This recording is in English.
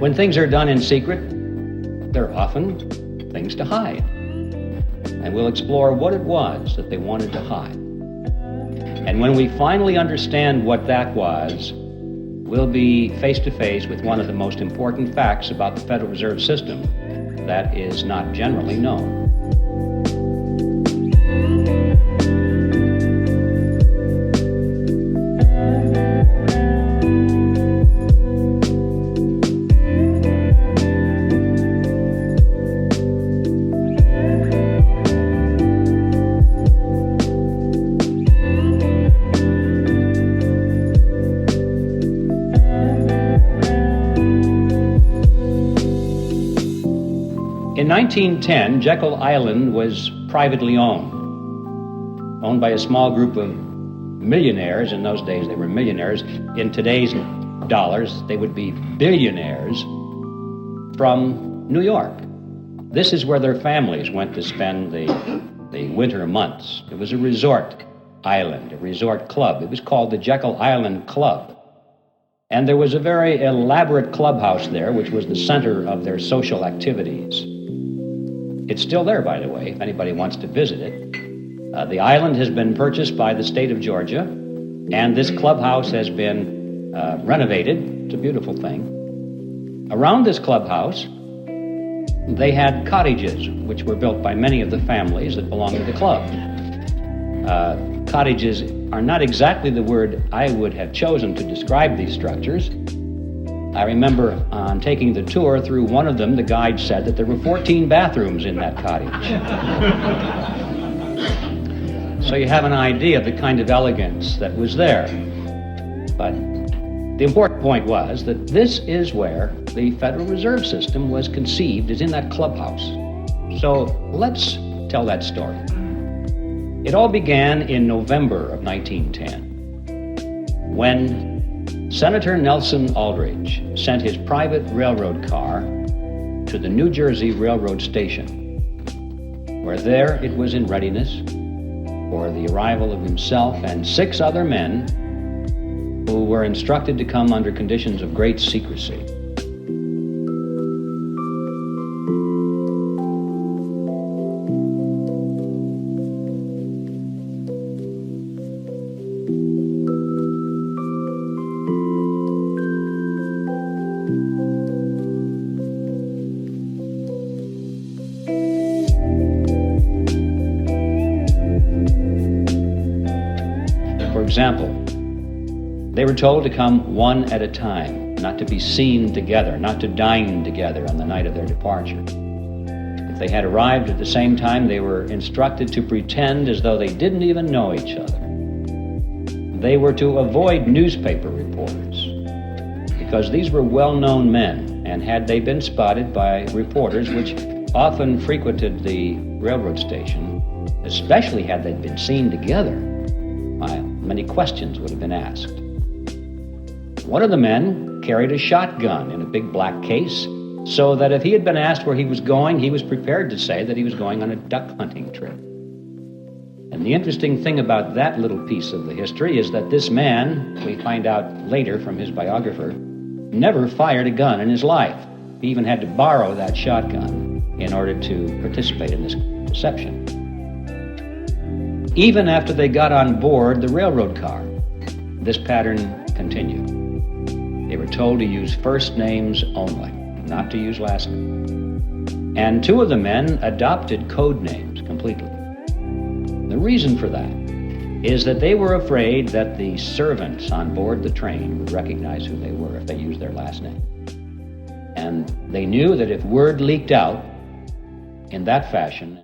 When things are done in secret, there are often things to hide. And we'll explore what it was that they wanted to hide. And when we finally understand what that was, we'll be face to face with one of the most important facts about the Federal Reserve System that is not generally known. In 1910, Jekyll Island was privately owned by a small group of millionaires. In those days, they were millionaires. In today's dollars, they would be billionaires from New York. This is where their families went to spend the winter months. It was a resort island, a resort club. It was called the Jekyll Island Club. And there was a very elaborate clubhouse there, which was the center of their social activities. It's still there, by the way, if anybody wants to visit it. The island has been purchased by the state of Georgia, and this clubhouse has been renovated. It's a beautiful thing. Around this clubhouse, they had cottages, which were built by many of the families that belonged to the club. Cottages are not exactly the word I would have chosen to describe these structures. I remember on taking the tour through one of them, the guide said that there were 14 bathrooms in that cottage. So you have an idea of the kind of elegance that was there. But the important point was that this is where the Federal Reserve System was conceived, is in that clubhouse. So let's tell that story. It all began in November of 1910, when Senator Nelson Aldrich sent his private railroad car to the New Jersey Railroad Station, where there it was in readiness for the arrival of himself and 6 other men who were instructed to come under conditions of great secrecy. For example, they were told to come one at a time, not to be seen together, not to dine together on the night of their departure. If they had arrived at the same time, they were instructed to pretend as though they didn't even know each other. They were to avoid newspaper reporters, because these were well-known men, and had they been spotted by reporters, which often frequented the railroad station, especially had they been seen together, many questions would have been asked. One of the men carried a shotgun in a big black case, so that if he had been asked where he was going, he was prepared to say that he was going on a duck hunting trip. And the interesting thing about that little piece of the history is that this man, we find out later from his biographer, never fired a gun in his life. He even had to borrow that shotgun in order to participate in this deception. Even after they got on board the railroad car, this pattern continued. They were told to use first names only, not to use last names. And 2 of the men adopted code names completely. The reason for that is that they were afraid that the servants on board the train would recognize who they were if they used their last name. And they knew that if word leaked out in that fashion,